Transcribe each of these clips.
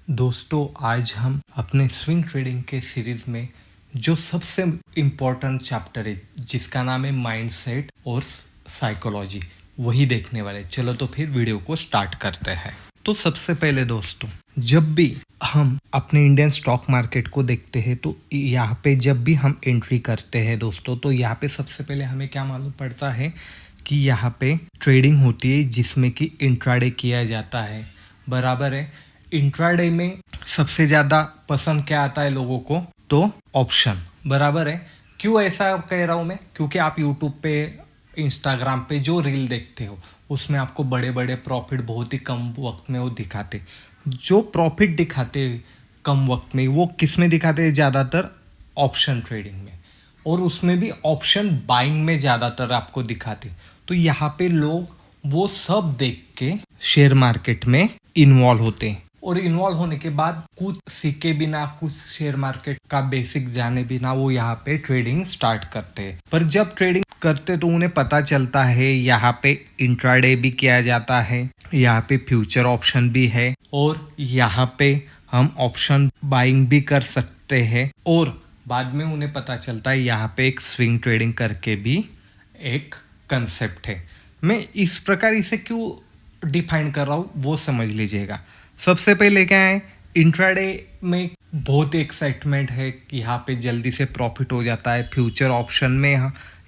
दोस्तों, आज हम अपने स्विंग ट्रेडिंग के सीरीज में जो सबसे इम्पोर्टेंट चैप्टर है जिसका नाम है माइंडसेट और साइकोलॉजी, वही देखने वाले। चलो तो फिर वीडियो को स्टार्ट करते हैं। तो सबसे पहले दोस्तों, जब भी हम अपने इंडियन स्टॉक मार्केट को देखते हैं तो यहाँ पे जब भी हम एंट्री करते हैं दोस्तों, तो यहाँ पे सबसे पहले हमें क्या मालूम पड़ता है कि यहाँ पे ट्रेडिंग होती है जिसमें कि इंट्राडे किया जाता है। बराबर है। इंट्राडे में सबसे ज़्यादा पसंद क्या आता है लोगों को? तो ऑप्शन। बराबर है। क्यों ऐसा कह रहा हूँ मैं? क्योंकि आप यूट्यूब पे, इंस्टाग्राम पे जो रील देखते हो उसमें आपको बड़े बड़े प्रॉफिट बहुत ही कम वक्त में वो दिखाते। जो प्रॉफिट दिखाते कम वक्त में, वो किस में दिखाते हैं? ज़्यादातर ऑप्शन ट्रेडिंग में, और उसमें भी ऑप्शन बाइंग में ज़्यादातर आपको दिखाते। तो यहाँ पे लोग वो सब देख के शेयर मार्केट में इन्वॉल्व होते हैं, और इन्वॉल्व होने के बाद कुछ सीखे बिना, कुछ शेयर मार्केट का बेसिक जाने बिना वो यहाँ पे ट्रेडिंग स्टार्ट करते हैं। पर जब ट्रेडिंग करते तो उन्हें पता चलता है यहाँ पे इंट्राडे भी किया जाता है, यहाँ पे फ्यूचर ऑप्शन भी है, और यहाँ पे हम ऑप्शन बाइंग भी कर सकते हैं। और बाद में उन्हें पता चलता है यहाँ पे एक स्विंग ट्रेडिंग करके भी एक कंसेप्ट है। मैं इस प्रकार इसे क्यों डिफाइन कर रहा हूँ वो समझ लीजिएगा। सबसे पहले क्या है, इंट्राडे में बहुत एक्साइटमेंट है कि यहाँ पे जल्दी से प्रॉफिट हो जाता है। फ्यूचर ऑप्शन में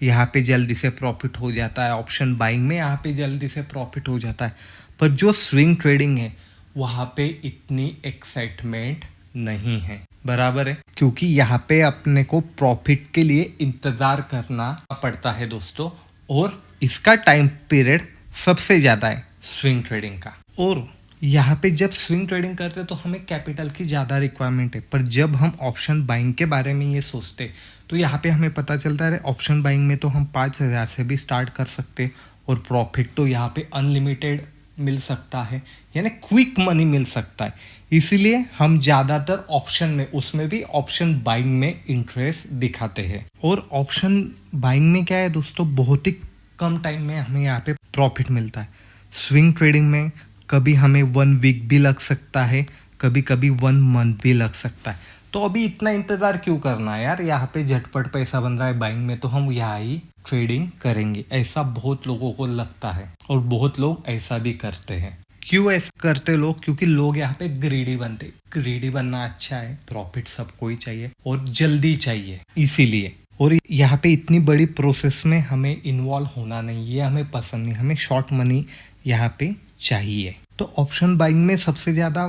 यहाँ पे जल्दी से प्रॉफिट हो जाता है। ऑप्शन बाइंग में यहाँ पे जल्दी से प्रॉफिट हो जाता है। पर जो स्विंग ट्रेडिंग है वहाँ पे इतनी एक्साइटमेंट नहीं है। बराबर है। क्योंकि यहाँ पे अपने को प्रॉफिट के लिए इंतज़ार करना पड़ता है दोस्तों, और इसका टाइम पीरियड सबसे ज़्यादा है स्विंग ट्रेडिंग का। और यहाँ पे जब स्विंग ट्रेडिंग करते हैं तो हमें कैपिटल की ज़्यादा रिक्वायरमेंट है। पर जब हम ऑप्शन बाइंग के बारे में ये सोचते तो यहाँ पे हमें पता चलता है ऑप्शन बाइंग में तो हम 5,000 से भी स्टार्ट कर सकते, और प्रॉफिट तो यहाँ पे अनलिमिटेड मिल सकता है, यानी क्विक मनी मिल सकता है। इसीलिए हम ज़्यादातर ऑप्शन में, उसमें भी ऑप्शन बाइंग में इंटरेस्ट दिखाते हैं। और ऑप्शन बाइंग में क्या है दोस्तों, बहुत ही कम टाइम में हमें यहाँ पे प्रॉफिट मिलता है। स्विंग ट्रेडिंग में कभी हमें 1 वीक भी लग सकता है, कभी कभी 1 मंथ भी लग सकता है। तो अभी इतना इंतज़ार क्यों करना है यार, यहाँ पे झटपट पैसा बन रहा है बाइंग में, तो हम यहाँ ही ट्रेडिंग करेंगे, ऐसा बहुत लोगों को लगता है। और बहुत लोग ऐसा भी करते हैं। क्यों ऐसा करते लोग? क्योंकि लोग यहाँ पे ग्रीडी बनते। ग्रीडी बनना अच्छा है, प्रॉफिट सबको ही चाहिए और जल्दी चाहिए, इसीलिए। और यहाँ पे इतनी बड़ी प्रोसेस में हमें इन्वॉल्व होना नहीं, ये हमें पसंद नहीं। हमें शॉर्ट मनी यहाँ पे चाहिए। तो ऑप्शन बाइंग में सबसे ज़्यादा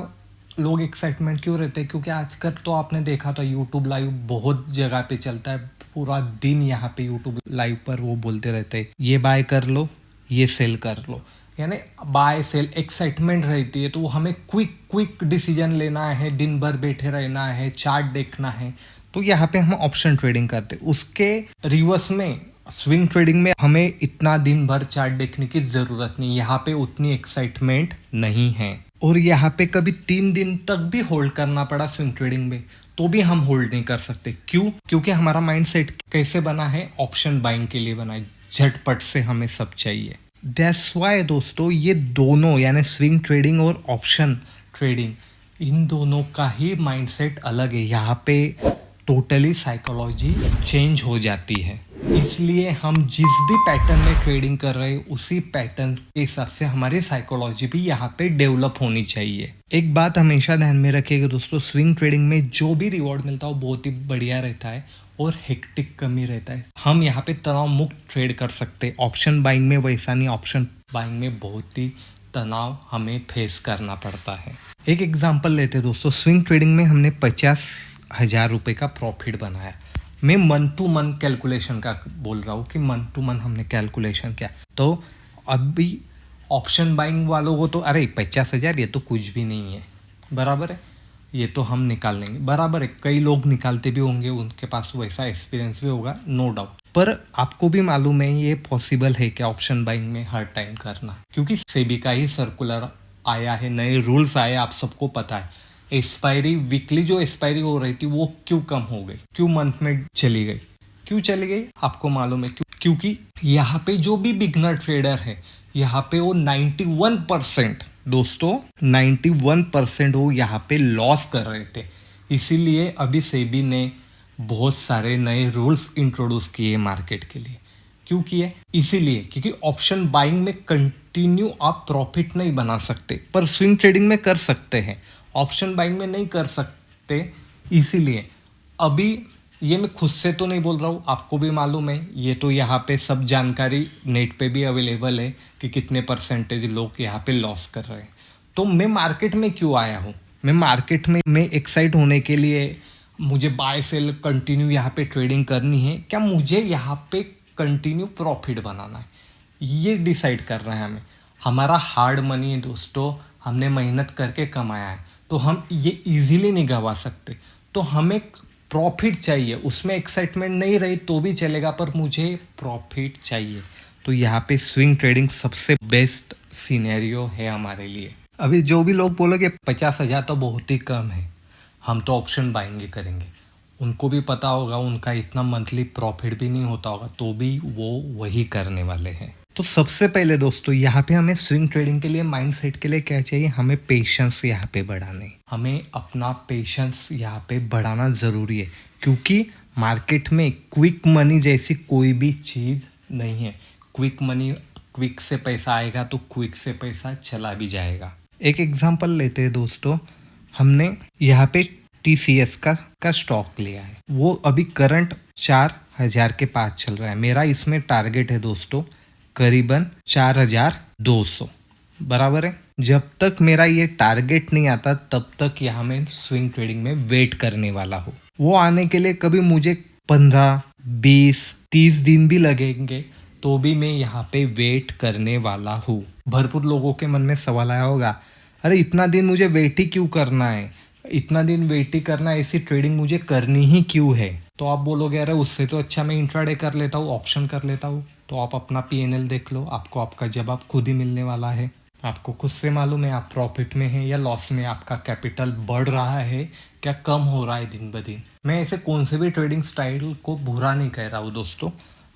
लोग एक्साइटमेंट क्यों रहते हैं? क्योंकि आजकल तो आपने देखा था यूट्यूब लाइव बहुत जगह पे चलता है। पूरा दिन यहाँ पे यूट्यूब लाइव पर वो बोलते रहते हैं, ये बाय कर लो, ये सेल कर लो, यानी बाय सेल एक्साइटमेंट रहती है। तो वो हमें क्विक डिसीजन लेना है, दिन भर बैठे रहना है, चार्ट देखना है, तो यहाँ पे हम ऑप्शन ट्रेडिंग करते। उसके रिवर्स में स्विंग ट्रेडिंग में हमें इतना दिन भर चार्ट देखने की ज़रूरत नहीं, यहाँ पे उतनी एक्साइटमेंट नहीं है। और यहाँ पे कभी 3 दिन तक भी होल्ड करना पड़ा स्विंग ट्रेडिंग में तो भी हम होल्ड नहीं कर सकते। क्यों? क्योंकि हमारा माइंडसेट कैसे बना है? ऑप्शन बाइंग के लिए बना है, झटपट से हमें सब चाहिए। दैट्स वाई दोस्तों, ये दोनों यानी स्विंग ट्रेडिंग और ऑप्शन ट्रेडिंग, इन दोनों का ही माइंडसेट अलग है। यहाँ पे टोटली साइकोलॉजी चेंज हो जाती है। इसलिए हम जिस भी पैटर्न में ट्रेडिंग कर रहे हैं उसी पैटर्न के हिसाब से हमारी साइकोलॉजी भी यहाँ पे डेवलप होनी चाहिए। एक बात हमेशा ध्यान में रखिएगा दोस्तों, स्विंग ट्रेडिंग में जो भी रिवॉर्ड मिलता है वो बहुत ही बढ़िया रहता है और हेक्टिक कमी रहता है। हम यहाँ पे तनाव मुक्त ट्रेड कर सकते हैं। ऑप्शन बाइंग में वैसा नहीं, ऑप्शन बाइंग में बहुत ही तनाव हमें फेस करना पड़ता है। एक एग्जाम्पल लेते हैं दोस्तों, स्विंग ट्रेडिंग में हमने 50,000 रुपये का प्रॉफिट बनाया। मैं मंथ टू मंथ कैलकुलेशन का बोल रहा हूँ कि मंथ टू मंथ हमने कैलकुलेशन किया। तो अभी ऑप्शन बाइंग वालों को तो अरे 50,000 ये तो कुछ भी नहीं है, बराबर है, ये तो हम निकाल लेंगे, बराबर है। कई लोग निकालते भी होंगे, उनके पास वैसा एक्सपीरियंस भी होगा, नो डाउट। पर आपको भी मालूम है ये पॉसिबल है कि ऑप्शन बाइंग में हर टाइम करना, क्योंकि सेबी का ही सर्कुलर आया है, नए रूल्स आए, आप सबको पता है। एक्सपायरी वीकली जो एक्सपायरी हो रही थी वो क्यों कम हो गई, क्यों मंथ में चली गई? क्यों चली गई आपको मालूम है? क्योंकि यहाँ पे जो भी बिगनर ट्रेडर है यहाँ पे वो 91% दोस्तों 91% वो यहाँ पे लॉस कर रहे थे। इसीलिए अभी सेबी ने बहुत सारे नए रूल्स इंट्रोड्यूस किए मार्केट के लिए। क्यों किए? इसीलिए क्योंकि ऑप्शन बाइंग में कंटिन्यू आप प्रॉफिट नहीं बना सकते, पर स्विंग ट्रेडिंग में कर सकते हैं, ऑप्शन बाइंग में नहीं कर सकते। इसीलिए अभी ये मैं खुद से तो नहीं बोल रहा हूँ, आपको भी मालूम है, ये तो यहाँ पे सब जानकारी नेट पे भी अवेलेबल है कि कितने परसेंटेज लोग यहाँ पे लॉस कर रहे हैं। तो मैं मार्केट में क्यों आया हूँ? मैं मार्केट में एक्साइट होने के लिए, मुझे बाय सेल कंटिन्यू यहाँ पे ट्रेडिंग करनी है, क्या मुझे यहाँ पे कंटिन्यू प्रॉफिट बनाना है, ये डिसाइड करना है हमें। हमारा हार्ड मनी है दोस्तों, हमने मेहनत करके कमाया है, तो हम ये इजीली नहीं गवा सकते। तो हमें प्रॉफिट चाहिए, उसमें एक्साइटमेंट नहीं रही तो भी चलेगा, पर मुझे प्रॉफिट चाहिए। तो यहाँ पे स्विंग ट्रेडिंग सबसे बेस्ट सिनेरियो है हमारे लिए। अभी जो भी लोग बोलोगे 50,000 तो बहुत ही कम है, हम तो ऑप्शन बाइंग करेंगे, उनको भी पता होगा उनका इतना मंथली प्रॉफिट भी नहीं होता होगा, तो भी वो वही करने वाले हैं। तो सबसे पहले दोस्तों यहाँ पे हमें स्विंग ट्रेडिंग के लिए, माइंडसेट के लिए क्या चाहिए? हमें पेशेंस यहाँ पे बढ़ाने, हमें अपना पेशेंस यहाँ पे बढ़ाना ज़रूरी है, क्योंकि मार्केट में क्विक मनी जैसी कोई भी चीज़ नहीं है। क्विक मनी, क्विक से पैसा आएगा तो क्विक से पैसा चला भी जाएगा। एक एग्जांपल लेते हैं दोस्तों, हमने यहाँ पे TCS का स्टॉक लिया है, वो अभी करंट 4,000 के पास चल रहा है। मेरा इसमें टारगेट है दोस्तों करीबन 4,200, बराबर है। जब तक मेरा ये टारगेट नहीं आता तब तक यहाँ मैं स्विंग ट्रेडिंग में वेट करने वाला हूँ। वो आने के लिए कभी मुझे 15, 20, 30 दिन भी लगेंगे, तो भी मैं यहाँ पे वेट करने वाला हूँ। भरपूर लोगों के मन में सवाल आया होगा, अरे इतना दिन मुझे वेट ही क्यों करना है, इतना दिन वेट ही करना है, ऐसी ट्रेडिंग मुझे करनी ही क्यों है? तो आप बोलोगे अरे उससे तो अच्छा मैं इंट्राडे कर लेता हूँ, ऑप्शन कर लेता हूँ। तो आप अपना PNL देख लो, आपको आपका जवाब खुद ही मिलने वाला है। आपको खुद से मालूम है आप प्रॉफिट में हैं या लॉस में, आपका कैपिटल बढ़ रहा है क्या कम हो रहा है दिन ब दिन। मैं ऐसे कौन से भी ट्रेडिंग स्टाइल को बुरा नहीं कह रहा हूँ दोस्तों,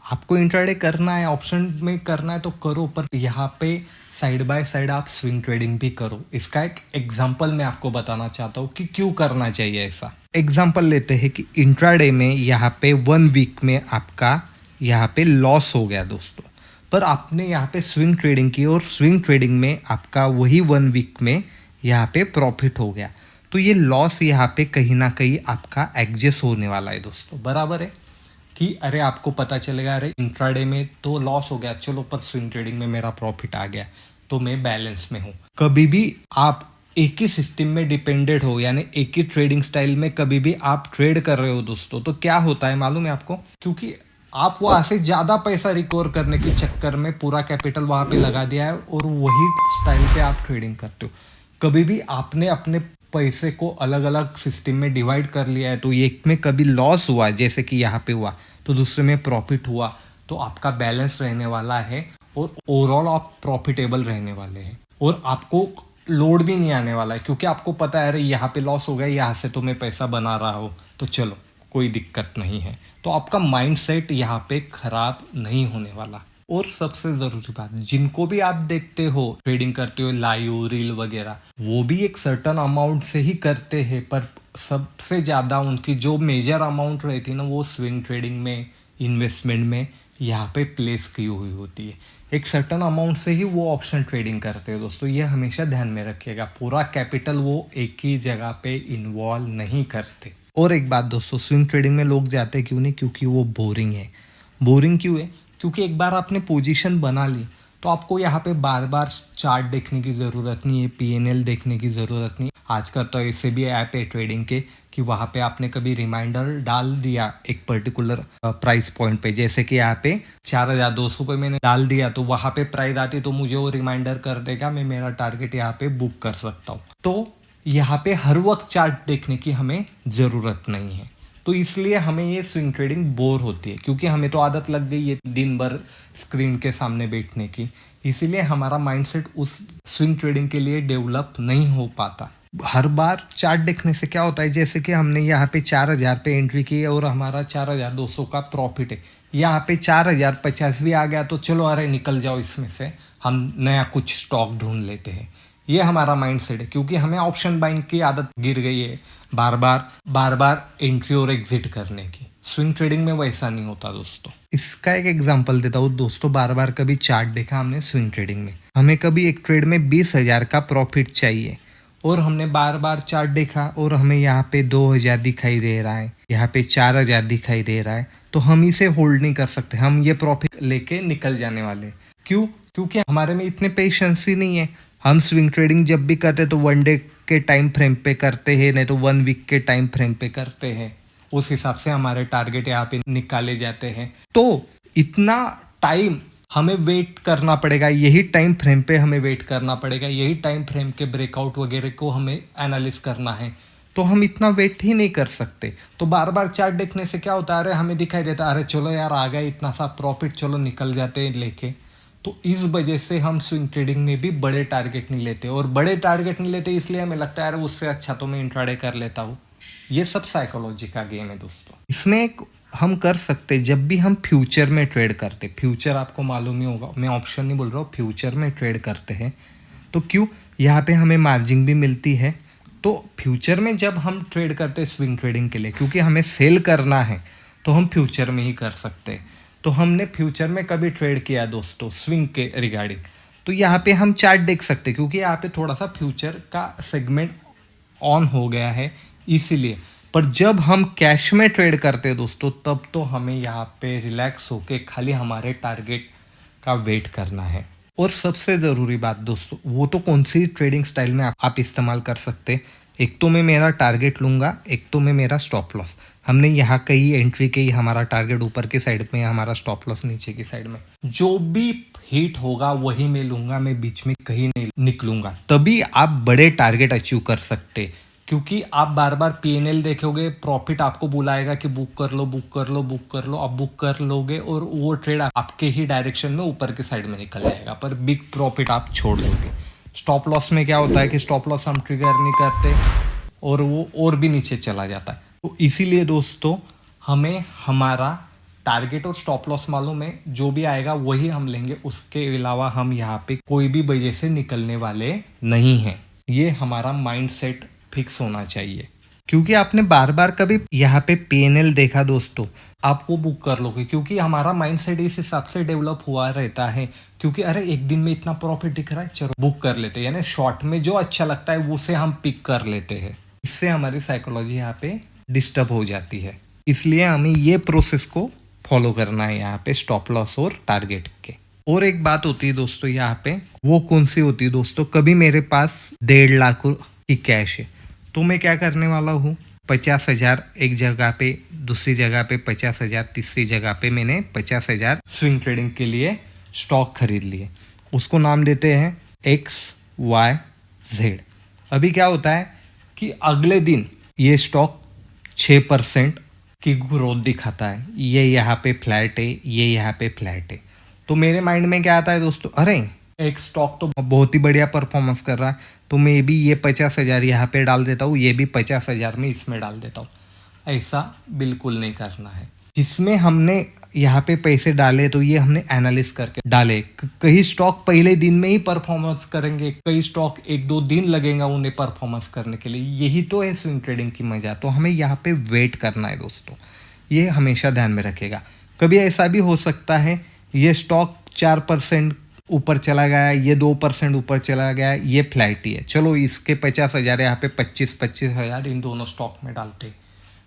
आपको इंट्राडे करना है, ऑप्शन में करना है तो करो, पर यहाँ पे साइड बाय साइड आप स्विंग ट्रेडिंग भी करो। इसका एक एग्जांपल मैं आपको बताना चाहता हूँ कि क्यों करना चाहिए ऐसा। एग्जांपल लेते हैं कि इंट्राडे में यहाँ पे 1 वीक में आपका यहाँ पे लॉस हो गया दोस्तों, पर आपने यहाँ पे स्विंग ट्रेडिंग की और स्विंग ट्रेडिंग में आपका वही 1 वीक में यहाँ पे प्रॉफिट हो गया, तो ये लॉस यहाँ पे कहीं ना कहीं आपका एडजस्ट होने वाला है दोस्तों, बराबर है। कि अरे आपको पता चलेगा अरे इंट्राडे में तो लॉस हो गया, चलो पर स्विंग ट्रेडिंग में मेरा प्रॉफिट आ गया, तो मैं बैलेंस में हूँ। कभी भी आप एक ही सिस्टम में डिपेंडेंट हो, यानी एक ही ट्रेडिंग स्टाइल में कभी भी आप ट्रेड कर रहे हो दोस्तों, तो क्या होता है मालूम है आपको? क्योंकि आप वहाँ से ज़्यादा पैसा रिकवर करने के चक्कर में पूरा कैपिटल वहाँ पे लगा दिया है और वही स्टाइल पे आप ट्रेडिंग करते हो। कभी भी आपने अपने पैसे को अलग अलग सिस्टम में डिवाइड कर लिया है, तो एक में कभी लॉस हुआ जैसे कि यहाँ पे हुआ, तो दूसरे में प्रॉफिट हुआ, तो आपका बैलेंस रहने वाला है और ओवरऑल आप प्रॉफिटेबल रहने वाले हैं और आपको लोड भी नहीं आने वाला है, क्योंकि आपको पता है अरे यहाँ पे लॉस हो गया, यहाँ से तो मैं पैसा बना रहा हूँ, तो चलो कोई दिक्कत नहीं है। तो आपका माइंडसेट यहाँ पे खराब नहीं होने वाला। और सबसे ज़रूरी बात, जिनको भी आप देखते हो ट्रेडिंग करते हो लाइव रील वगैरह, वो भी एक सर्टन अमाउंट से ही करते हैं, पर सबसे ज़्यादा उनकी जो मेजर अमाउंट रहती है ना, वो स्विंग ट्रेडिंग में, इन्वेस्टमेंट में यहाँ पे प्लेस की हुई होती है। एक सर्टन अमाउंट से ही वो ऑप्शन ट्रेडिंग करते हैं दोस्तों, ये हमेशा ध्यान में रखिएगा। पूरा कैपिटल वो एक ही जगह पे इन्वॉल्व नहीं करते। और एक बात दोस्तों, स्विंग ट्रेडिंग में लोग जाते क्यों नहीं? क्योंकि वो बोरिंग है। बोरिंग क्यों है? क्योंकि एक बार आपने पोजीशन बना ली तो आपको यहाँ पे बार बार चार्ट देखने की ज़रूरत नहीं है, PNL देखने की ज़रूरत नहीं। आजकल तो ऐसे भी ऐप है ट्रेडिंग के कि वहाँ पे आपने कभी रिमाइंडर डाल दिया एक पर्टिकुलर प्राइस पॉइंट पे, जैसे कि यहाँ पे 4,200 पे मैंने डाल दिया, तो वहाँ पे प्राइस आती तो मुझे वो रिमाइंडर कर देगा, मैं मेरा टारगेट यहाँ पे बुक कर सकता हूँ। तो यहाँ पे हर वक्त चार्ट देखने की हमें ज़रूरत नहीं है। तो इसलिए हमें ये स्विंग ट्रेडिंग बोर होती है, क्योंकि हमें तो आदत लग गई है दिन भर स्क्रीन के सामने बैठने की, इसीलिए हमारा माइंडसेट उस स्विंग ट्रेडिंग के लिए डेवलप नहीं हो पाता। हर बार चार्ट देखने से क्या होता है, जैसे कि हमने यहाँ पे 4,000 पे एंट्री की है और हमारा 4,200 का प्रॉफिट है, यहाँ पे 4,050 भी आ गया तो चलो अरे निकल जाओ इसमें से, हम नया कुछ स्टॉक ढूंढ लेते हैं। ये हमारा माइंड सेट है, क्योंकि हमें ऑप्शन बाइंग की आदत गिर गई है बार बार एंट्री और एग्जिट करने की। स्विंग ट्रेडिंग में वैसा नहीं होता दोस्तों। इसका एक एग्जांपल देता हूँ दोस्तों। बार बार कभी चार्ट देखा हमने स्विंग ट्रेडिंग में, हमें कभी एक ट्रेड में 20,000 का प्रॉफिट चाहिए और हमने बार बार चार्ट देखा और हमें यहाँ पे 2,000 दिखाई दे रहा है, यहाँ पे 4,000 दिखाई दे रहा है, तो हम इसे होल्ड नहीं कर सकते, हम ये प्रॉफिट लेके निकल जाने वाले। क्यों? क्योंकि हमारे में इतने पेशेंस ही नहीं है। हम स्विंग ट्रेडिंग जब भी करते तो 1 डे के टाइम फ्रेम पे करते हैं, नहीं तो 1 वीक के टाइम फ्रेम पे करते हैं। उस हिसाब से हमारे टारगेट यहाँ पे निकाले जाते हैं। तो इतना टाइम हमें वेट करना पड़ेगा, यही टाइम फ्रेम पे हमें वेट करना पड़ेगा, यही टाइम फ्रेम के ब्रेकआउट वगैरह को हमें एनालिस करना है। तो हम इतना वेट ही नहीं कर सकते। तो बार बार चार्ट देखने से क्या होता है, अरे हमें दिखाई देता है, अरे चलो यार आ गया इतना सा प्रॉफिट, चलो निकल जाते हैं लेके। तो इस वजह से हम स्विंग ट्रेडिंग में भी बड़े टारगेट नहीं लेते, और बड़े टारगेट नहीं लेते इसलिए हमें लगता है अरे उससे अच्छा तो मैं इंट्राडे कर लेता हूँ। ये सब साइकोलॉजी का गेम है दोस्तों। इसमें हम कर सकते जब भी हम फ्यूचर में ट्रेड करते, फ्यूचर आपको मालूम ही होगा, मैं ऑप्शन नहीं बोल रहा हूँ, फ्यूचर में ट्रेड करते हैं तो क्यों, यहाँ पे हमें मार्जिन भी मिलती है। तो फ्यूचर में जब हम ट्रेड करते हैं स्विंग ट्रेडिंग के लिए, क्योंकि हमें सेल करना है तो हम फ्यूचर में ही कर सकते हैं। तो हमने फ्यूचर में कभी ट्रेड किया दोस्तों स्विंग के रिगार्डिंग, तो यहाँ पे हम चार्ट देख सकते हैं, क्योंकि यहाँ पे थोड़ा सा फ्यूचर का सेगमेंट ऑन हो गया है इसीलिए। पर जब हम कैश में ट्रेड करते हैं दोस्तों, तब तो हमें यहाँ पे रिलैक्स होके खाली हमारे टारगेट का वेट करना है। और सबसे ज़रूरी बात दोस्तों, वो तो कौन सी ट्रेडिंग स्टाइल में आप इस्तेमाल कर सकते हैं, एक तो मैं मेरा टारगेट लूँगा, एक तो मैं मेरा स्टॉप लॉस। हमने यहाँ कहीं एंट्री की, हमारा टारगेट ऊपर की साइड में, हमारा स्टॉप लॉस नीचे की साइड में, जो भी हिट होगा वही मैं लूँगा, मैं बीच में कहीं नहीं निकलूँगा। तभी आप बड़े टारगेट अचीव कर सकते, क्योंकि आप बार बार पीएनएल देखोगे, प्रॉफिट आपको बुलाएगा कि बुक कर लो बुक कर लो बुक कर लो, आप बुक कर लोगे और वो ट्रेड आपके ही डायरेक्शन में ऊपर की साइड में निकल जाएगा, पर बिग प्रॉफिट आप छोड़ दोगे। स्टॉप लॉस में क्या होता है कि स्टॉप लॉस हम ट्रिगर नहीं करते और वो और भी नीचे चला जाता है। तो इसीलिए दोस्तों हमें हमारा टारगेट और स्टॉप लॉस मालूम है, जो भी आएगा वही हम लेंगे, उसके अलावा हम यहाँ पे कोई भी वजह से निकलने वाले नहीं हैं। ये हमारा माइंड सेट फिक्स होना चाहिए। क्योंकि आपने बार बार कभी यहाँ पे पीएनएल देखा दोस्तों, आप वो बुक कर लोगे, क्योंकि हमारा माइंडसेट इस हिसाब से डेवलप हुआ रहता है, क्योंकि अरे एक दिन में इतना प्रॉफिट दिख रहा है, चलो बुक कर लेते हैं, यानी शॉर्ट में जो अच्छा लगता है उसे हम पिक कर लेते हैं। इससे हमारी साइकोलॉजी यहाँ पे डिस्टर्ब हो जाती है। इसलिए हमें ये प्रोसेस को फॉलो करना है यहाँ पे स्टॉप लॉस और टारगेट के। और एक बात होती है दोस्तों यहाँ पे, वो कौन सी होती है दोस्तों, कभी मेरे पास 1.5 लाख की कैश है, तो मैं क्या करने वाला हूँ, 50,000 एक जगह पे, दूसरी जगह पे 50,000, तीसरी जगह पे मैंने 50,000 स्विंग ट्रेडिंग के लिए स्टॉक खरीद लिए। उसको नाम देते हैं XYZ। अभी क्या होता है कि अगले दिन ये स्टॉक 6% की ग्रोथ दिखाता है, ये यहाँ पे फ्लैट है, ये यहाँ पे फ्लैट है। तो मेरे माइंड में क्या आता है दोस्तों, अरे एक स्टॉक तो बहुत ही बढ़िया परफॉर्मेंस कर रहा है, तो मैं भी ये 50,000 यहाँ पे डाल देता हूँ, ये भी 50,000 में इसमें डाल देता हूँ। ऐसा बिल्कुल नहीं करना है। जिसमें हमने यहाँ पे पैसे डाले तो ये हमने एनालिस करके डाले। कई स्टॉक पहले दिन में ही परफॉर्मेंस करेंगे, कई स्टॉक 1-2 दिन लगेगा उन्हें परफॉर्मेंस करने के लिए। यही तो है स्विंग ट्रेडिंग की मजा। तो हमें यहाँ पे वेट करना है दोस्तों, ये हमेशा ध्यान में रखेगा। कभी ऐसा भी हो सकता है ये स्टॉक 4% ऊपर चला गया, ये 2% ऊपर चला गया, ये फ्लैट ही है, चलो इसके 50,000 यहाँ पे 25,000 इन दोनों स्टॉक में डालते।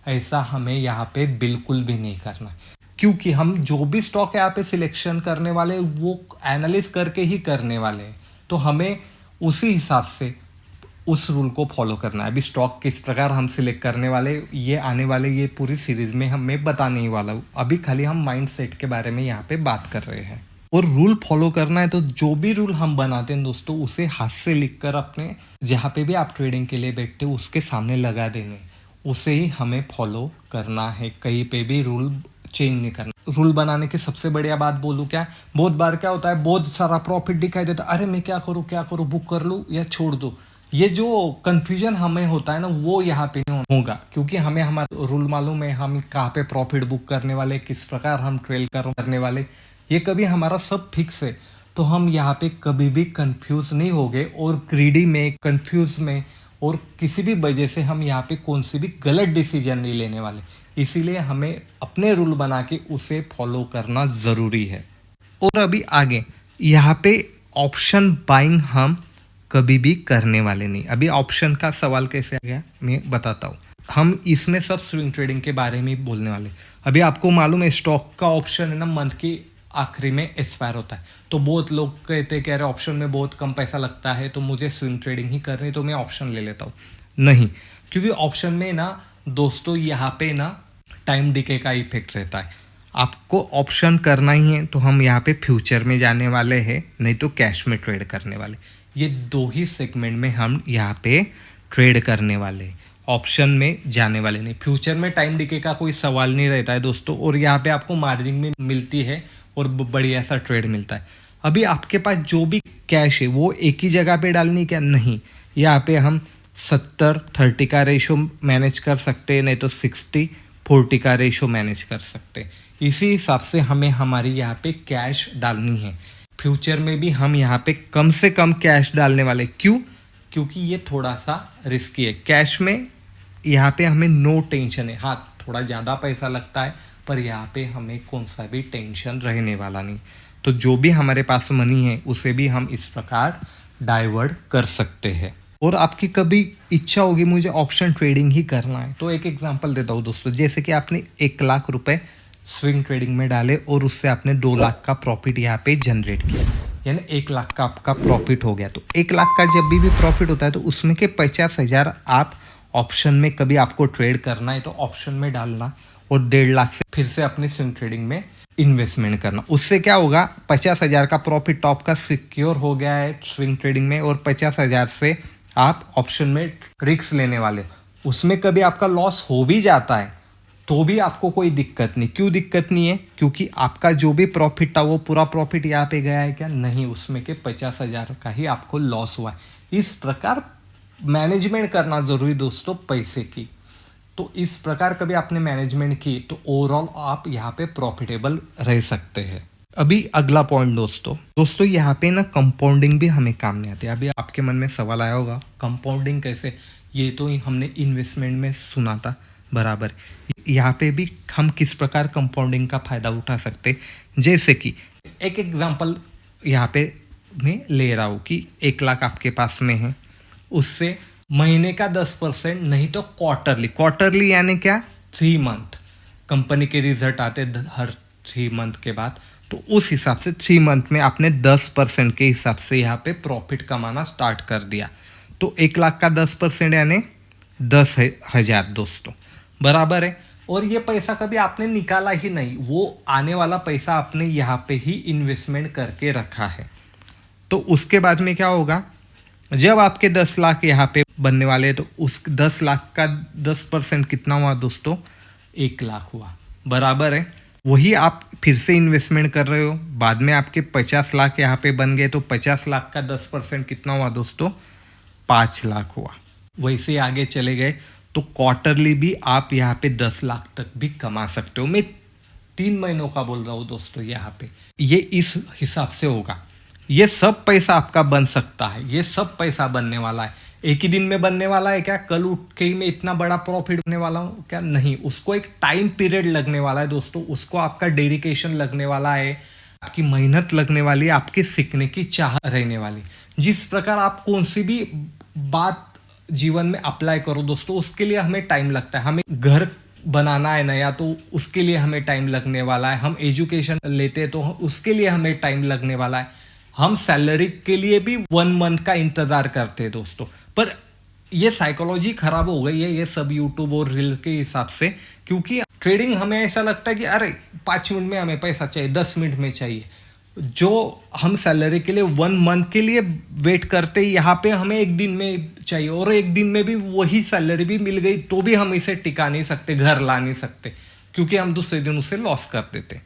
ऐसा हमें यहाँ पे बिल्कुल भी नहीं करना, क्योंकि हम जो भी स्टॉक यहाँ पे सिलेक्शन करने वाले वो एनालिस करके ही करने वाले हैं। तो हमें उसी हिसाब से उस रूल को फॉलो करना है। अभी स्टॉक किस प्रकार हम सिलेक्ट करने वाले, ये आने वाले ये पूरी सीरीज में हमें बताने ही वाला हूँ। अभी खाली हम माइंड सेट के बारे में यहाँ पे बात कर रहे हैं। और रूल फॉलो करना है तो जो भी रूल हम बनाते हैं दोस्तों, उसे हाथ से लिखकर अपने जहाँ पे भी आप ट्रेडिंग के लिए बैठते हो उसके सामने लगा देने, उसे ही हमें फॉलो करना है। कहीं पे भी रूल चेंज नहीं करना। रूल बनाने की सबसे बढ़िया बात बोलूँ क्या, बहुत बार क्या होता है, बहुत सारा प्रॉफिट दिखाई देता है, अरे मैं क्या करूँ, बुक कर लूँ या छोड़ दूँ। ये जो कंफ्यूजन हमें होता है ना, वो यहाँ पे नहीं होगा, क्योंकि हमें हमारा रूल मालूम है, हम कहाँ पे प्रॉफिट बुक करने वाले, किस प्रकार हम ट्रेल करने वाले, ये कभी हमारा सब फिक्स है। तो हम यहाँ पे कभी भी कंफ्यूज नहीं होंगे और ग्रीडी में, कंफ्यूज में और किसी भी वजह से हम यहाँ पे कौन सी भी गलत डिसीजन नहीं लेने वाले। इसीलिए हमें अपने रूल बना के उसे फॉलो करना ज़रूरी है। और अभी आगे यहाँ पे ऑप्शन बाइंग हम कभी भी करने वाले नहीं। अभी ऑप्शन का सवाल कैसे आ गया मैं बताता हूँ। हम इसमें सब स्विंग ट्रेडिंग के बारे में ही बोलने वाले। अभी आपको मालूम है स्टॉक का ऑप्शन है ना, मंथ की आखिरी में एक्सपायर होता है। तो बहुत लोग कहते हैं कि अरे ऑप्शन में बहुत कम पैसा लगता है तो मुझे स्विंग ट्रेडिंग ही करनी, तो मैं ऑप्शन ले लेता हूँ। नहीं, क्योंकि ऑप्शन में ना दोस्तों यहाँ पे ना टाइम डिके का इफेक्ट रहता है। आपको ऑप्शन करना ही है तो हम यहाँ पे फ्यूचर में जाने वाले हैं, नहीं तो कैश में ट्रेड करने वाले। ये दो ही सेगमेंट में हम यहाँ पे ट्रेड करने वाले हैं, ऑप्शन में जाने वाले नहीं। फ्यूचर में टाइम डिके का कोई सवाल नहीं रहता है दोस्तों, और यहाँ पे आपको मार्जिन भी मिलती है और बढ़िया सा ट्रेड मिलता है। अभी आपके पास जो भी कैश है वो एक ही जगह पे डालनी क्या? नहीं, यहाँ पे हम 70-30 का रेशो मैनेज कर सकते हैं, नहीं तो 60-40 का रेशो मैनेज कर सकते हैं। इसी हिसाब से हमें हमारी यहाँ पे कैश डालनी है। फ्यूचर में भी हम यहाँ पे कम से कम कैश डालने वाले। क्यों? क्योंकि ये थोड़ा सा रिस्की है। कैश में यहाँ पे हमें नो टेंशन है। हाँ, थोड़ा ज़्यादा पैसा लगता है पर यहाँ पे हमें कौन सा भी टेंशन रहने वाला नहीं। तो जो भी हमारे पास मनी है उसे भी हम इस प्रकार डाइवर्ट कर सकते हैं। और आपकी कभी इच्छा होगी मुझे ऑप्शन ट्रेडिंग ही करना है, तो एक एग्जांपल देता हूँ दोस्तों। जैसे कि आपने 1 लाख रुपए स्विंग ट्रेडिंग में डाले और उससे आपने 2 लाख का प्रॉफिट यहाँ पे जनरेट किया, यानी 1 लाख का आपका प्रॉफिट हो गया। तो 1 लाख का जब भी प्रॉफिट होता है तो उसमें के 50,000 आप ऑप्शन में कभी आपको ट्रेड करना है तो ऑप्शन में डालना, और 1.5 लाख से फिर से अपने स्विंग ट्रेडिंग में इन्वेस्टमेंट करना। उससे क्या होगा, 50,000 का प्रॉफिट टॉप का सिक्योर हो गया है स्विंग ट्रेडिंग में, और 50,000 से आप ऑप्शन में रिस्क लेने वाले। उसमें कभी आपका लॉस हो भी जाता है तो भी आपको कोई दिक्कत नहीं। क्यों दिक्कत नहीं है? क्योंकि आपका जो भी प्रॉफिट था वो पूरा प्रॉफिट यहाँ पे गया है क्या? नहीं, उसमें के 50,000 का ही आपको लॉस हुआ है। इस प्रकार मैनेजमेंट करना जरूरी दोस्तों पैसे की। तो इस प्रकार कभी आपने मैनेजमेंट की तो ओवरऑल आप यहाँ पे प्रॉफिटेबल रह सकते हैं। अभी अगला पॉइंट दोस्तों यहाँ पे ना कंपाउंडिंग भी हमें काम नहीं आती। अभी आपके मन में सवाल आया होगा कंपाउंडिंग कैसे? ये तो हमने इन्वेस्टमेंट में सुना था बराबर। यहाँ पे भी हम किस प्रकार कंपाउंडिंग का फायदा उठा सकते, जैसे कि एक एग्जांपल यहाँ पे मैं ले रहा हूँ कि 1 लाख आपके पास में है, उससे महीने का 10% नहीं तो क्वार्टरली यानी क्या 3 मंथ कंपनी के रिजल्ट आते हर 3 मंथ के बाद, तो उस हिसाब से 3 मंथ में आपने 10% के हिसाब से यहाँ पे प्रॉफिट कमाना स्टार्ट कर दिया। तो 1 लाख का 10% यानी 10,000 दोस्तों बराबर है। और ये पैसा कभी आपने निकाला ही नहीं, वो आने वाला पैसा आपने यहाँ पे ही इन्वेस्टमेंट करके रखा है। तो उसके बाद में क्या होगा, जब आपके 10 लाख यहाँ पे बनने वाले हैं तो उस 10 लाख का 10% कितना हुआ दोस्तों? 1 लाख हुआ बराबर है। वही आप फिर से इन्वेस्टमेंट कर रहे हो, बाद में आपके 50 लाख यहाँ पे बन गए तो 50 लाख का 10% कितना हुआ दोस्तों? 5 लाख हुआ। वैसे आगे चले गए तो क्वार्टरली भी आप यहाँ पे 10 लाख तक भी कमा सकते हो। मैं 3 महीनों का बोल रहा हूँ दोस्तों, यहाँ पे ये इस हिसाब से होगा। ये सब पैसा आपका बन सकता है, ये सब पैसा बनने वाला है। एक ही दिन में बनने वाला है क्या? कल उठ के ही मैं इतना बड़ा प्रॉफिट होने वाला हूँ क्या? नहीं, उसको एक टाइम पीरियड लगने वाला है दोस्तों। उसको आपका डेडिकेशन लगने वाला है, आपकी मेहनत लगने वाली है, आपके सीखने की चाह रहने वाली। जिस प्रकार आप कौन सी भी बात जीवन में अप्लाई करो दोस्तों, उसके लिए हमें टाइम लगता है। हमें घर बनाना है नया तो उसके लिए हमें टाइम लगने वाला है। हम एजुकेशन लेते हैं तो उसके लिए हमें टाइम लगने वाला है। हम सैलरी के लिए भी 1 मंथ का इंतजार करते हैं दोस्तों। पर ये साइकोलॉजी खराब हो गई है ये सब यूट्यूब और रील के हिसाब से, क्योंकि ट्रेडिंग हमें ऐसा लगता है कि अरे 5 मिनट में हमें पैसा चाहिए, 10 मिनट में चाहिए। जो हम सैलरी के लिए 1 मंथ के लिए वेट करते हैं, यहाँ पे हमें 1 दिन में चाहिए, और 1 दिन में भी वही सैलरी भी मिल गई तो भी हम इसे टिका नहीं सकते, घर ला नहीं सकते, क्योंकि हम दूसरे दिन उसे लॉस कर देते।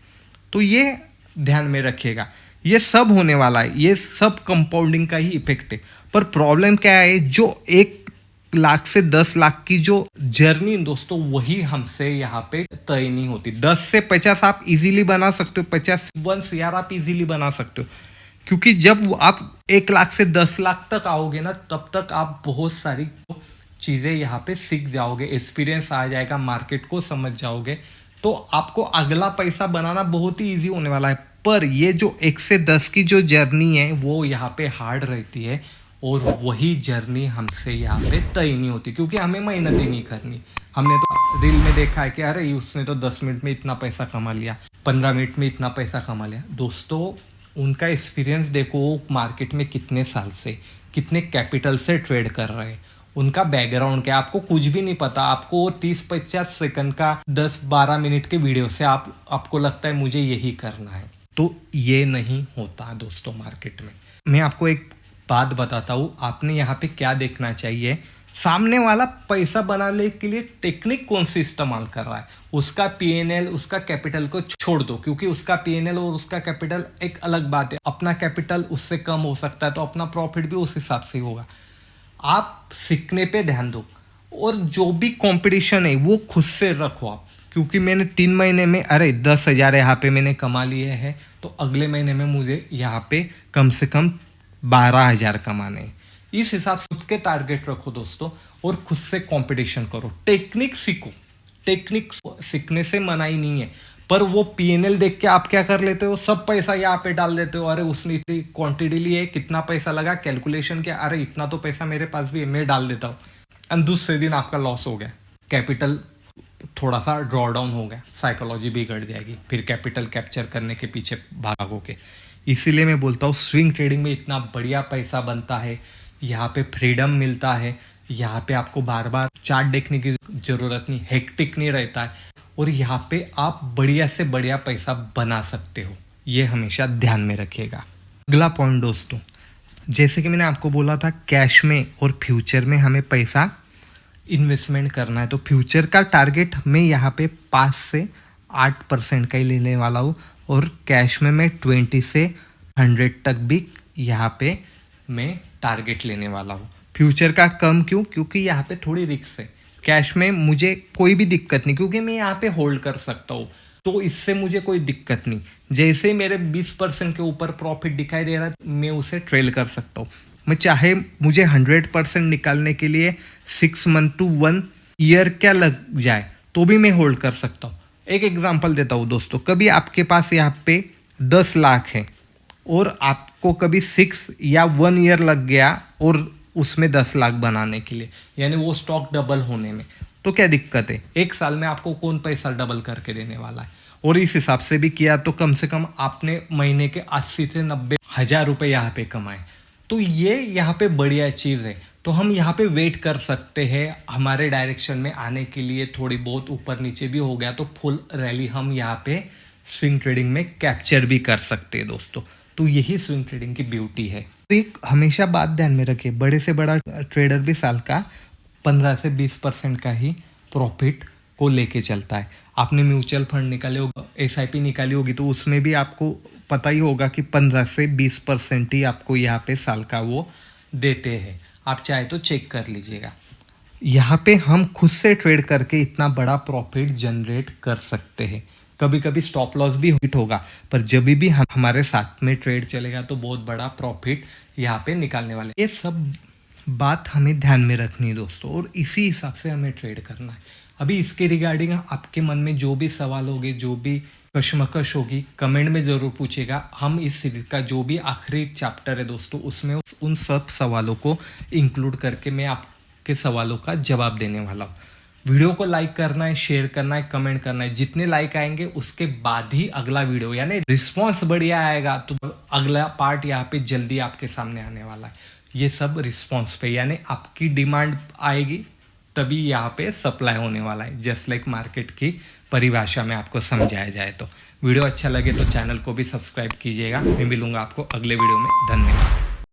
तो ये ध्यान में रखिएगा, ये सब होने वाला है, ये सब कंपाउंडिंग का ही इफेक्ट है। पर प्रॉब्लम क्या है, जो 1 लाख से 10 लाख की जो जर्नी दोस्तों, वही हमसे यहाँ पे तय नहीं होती। 10 से 50 आप इजीली बना सकते हो, 50 1 यार आप इजीली बना सकते हो, क्योंकि जब आप 1 लाख से 10 लाख तक आओगे ना, तब तक आप बहुत सारी चीज़ें यहाँ पे सीख जाओगे, एक्सपीरियंस आ जाएगा, मार्केट को समझ जाओगे, तो आपको अगला पैसा बनाना बहुत ही ईजी होने वाला है। पर ये जो 1 से 10 की जो जर्नी है वो यहाँ पे हार्ड रहती है, और वही जर्नी हमसे यहाँ पे तय नहीं होती, क्योंकि हमें मेहनत ही नहीं करनी। हमने तो रील में देखा है कि अरे उसने तो 10 मिनट में इतना पैसा कमा लिया, 15 मिनट में इतना पैसा कमा लिया। दोस्तों, उनका एक्सपीरियंस देखो, मार्केट में कितने साल से, कितने कैपिटल से ट्रेड कर रहे हैं, उनका बैकग्राउंड क्या, आपको कुछ भी नहीं पता। आपको 30-50 सेकंड का 10-12 मिनट के वीडियो से आपको लगता है मुझे यही करना है, तो ये नहीं होता दोस्तों मार्केट में। मैं आपको एक बात बताता हूँ, आपने यहाँ पे क्या देखना चाहिए, सामने वाला पैसा बनाने के लिए टेक्निक कौन सी इस्तेमाल कर रहा है, उसका पीएनएल, उसका कैपिटल को छोड़ दो, क्योंकि उसका पीएनएल और उसका कैपिटल एक अलग बात है। अपना कैपिटल उससे कम हो सकता है, तो अपना प्रॉफिट भी उस हिसाब से होगा। आप सीखने पे ध्यान दो, और जो भी कंपटीशन है वो खुद से रखो आप, क्योंकि मैंने 3 महीने में अरे 10,000 यहाँ पे मैंने कमा लिए हैं, तो अगले महीने में मुझे यहाँ पे कम से कम 12,000 कमाने हैं। इस हिसाब से खुद के टारगेट रखो दोस्तों, और खुद से कंपटीशन करो, टेक्निक सीखो। टेक्निक सीखने से मनाही नहीं है, पर वो पीएनएल देख के आप क्या कर लेते हो, सब पैसा यहाँ पे डाल देते हो। अरे उसने इतनी क्वांटिटी ली है, कितना पैसा लगा, कैलकुलेशन किया, अरे इतना तो पैसा मेरे पास भी है, मैं डाल देता हूँ, और दूसरे दिन आपका लॉस हो गया, कैपिटल थोड़ा सा ड्रॉ डाउन हो गया, साइकोलॉजी बिगड़ जाएगी, फिर कैपिटल कैप्चर करने के पीछे भागोगे। इसीलिए मैं बोलता हूँ स्विंग ट्रेडिंग में इतना बढ़िया पैसा बनता है, यहाँ पे फ्रीडम मिलता है, यहाँ पे आपको बार बार चार्ट देखने की ज़रूरत नहीं, हेक्टिक नहीं रहता है, और यहाँ पे आप बढ़िया से बढ़िया पैसा बना सकते हो। ये हमेशा ध्यान में रखिएगा। अगला पॉइंट दोस्तों, जैसे कि मैंने आपको बोला था, कैश में और फ्यूचर में हमें पैसा इन्वेस्टमेंट करना है, तो फ्यूचर का टारगेट मैं यहाँ पे 5 से 8% का ही लेने वाला हूँ, और कैश में मैं 20 से 100 तक भी यहाँ पे मैं टारगेट लेने वाला हूँ। फ्यूचर का कम क्यों, क्योंकि यहाँ पे थोड़ी रिस्क है। कैश में मुझे कोई भी दिक्कत नहीं, क्योंकि मैं यहाँ पे होल्ड कर सकता हूँ, तो इससे मुझे कोई दिक्कत नहीं। जैसे मेरे 20% के ऊपर प्रॉफिट दिखाई दे रहा है, मैं उसे ट्रेल कर सकता हूँ। मैं चाहे मुझे 100% निकालने के लिए 6 मंथ to 1 ईयर क्या लग जाए, तो भी मैं होल्ड कर सकता हूँ। एक एग्जांपल देता हूँ दोस्तों, कभी आपके पास यहाँ पे 10 लाख है, और आपको कभी 6 या 1 ईयर लग गया और उसमें 10 लाख बनाने के लिए, यानी वो स्टॉक डबल होने में, तो क्या दिक्कत है? 1 साल में आपको कौन पैसा डबल करके देने वाला है? और इस हिसाब से भी किया तो कम से कम आपने महीने के 80 से 90 हज़ार रुपये यहाँ पे कमाए, तो ये यहाँ पे बढ़िया चीज़ है। तो हम यहाँ पे वेट कर सकते हैं, हमारे डायरेक्शन में आने के लिए थोड़ी बहुत ऊपर नीचे भी हो गया तो फुल रैली हम यहाँ पे स्विंग ट्रेडिंग में कैप्चर भी कर सकते हैं दोस्तों। तो यही स्विंग ट्रेडिंग की ब्यूटी है। तो एक हमेशा बात ध्यान में रखिए, बड़े से बड़ा ट्रेडर भी साल का 15 से 20% का ही प्रॉफिट को लेके चलता है। आपने म्यूचुअल फंड निकाले होगा, SIP निकाली होगी, तो उसमें भी आपको पता ही होगा कि 15 से 20% ही आपको यहाँ पे साल का वो देते हैं। आप चाहे तो चेक कर लीजिएगा। यहाँ पे हम खुद से ट्रेड करके इतना बड़ा प्रॉफिट जनरेट कर सकते हैं। कभी कभी स्टॉप लॉस भी हिट होगा, पर जब भी हम हमारे साथ में ट्रेड चलेगा तो बहुत बड़ा प्रॉफिट यहाँ पे निकालने वाले। ये सब बात हमें ध्यान में रखनी है दोस्तों, और इसी हिसाब से हमें ट्रेड करना है। अभी इसके रिगार्डिंग आपके मन में जो भी सवाल होंगे, जो भी कशमकश होगी, कमेंट में ज़रूर पूछेगा। हम इस सीरीज का जो भी आखिरी चैप्टर है दोस्तों, उसमें उन सब सवालों को इंक्लूड करके मैं आपके सवालों का जवाब देने वाला हूँ। वीडियो को लाइक करना है, शेयर करना है, कमेंट करना है। जितने लाइक आएंगे उसके बाद ही अगला वीडियो, यानी रिस्पॉन्स बढ़िया आएगा तो अगला पार्ट यहाँ पे जल्दी आपके सामने आने वाला है। ये सब रिस्पॉन्स पे, यानी आपकी डिमांड आएगी तभी यहाँ पे सप्लाई होने वाला है। जस्ट लाइक मार्केट की परिभाषा में आपको समझाया जाए तो। वीडियो अच्छा लगे तो चैनल को भी सब्सक्राइब कीजिएगा। मैं मिलूंगा आपको अगले वीडियो में। धन्यवाद।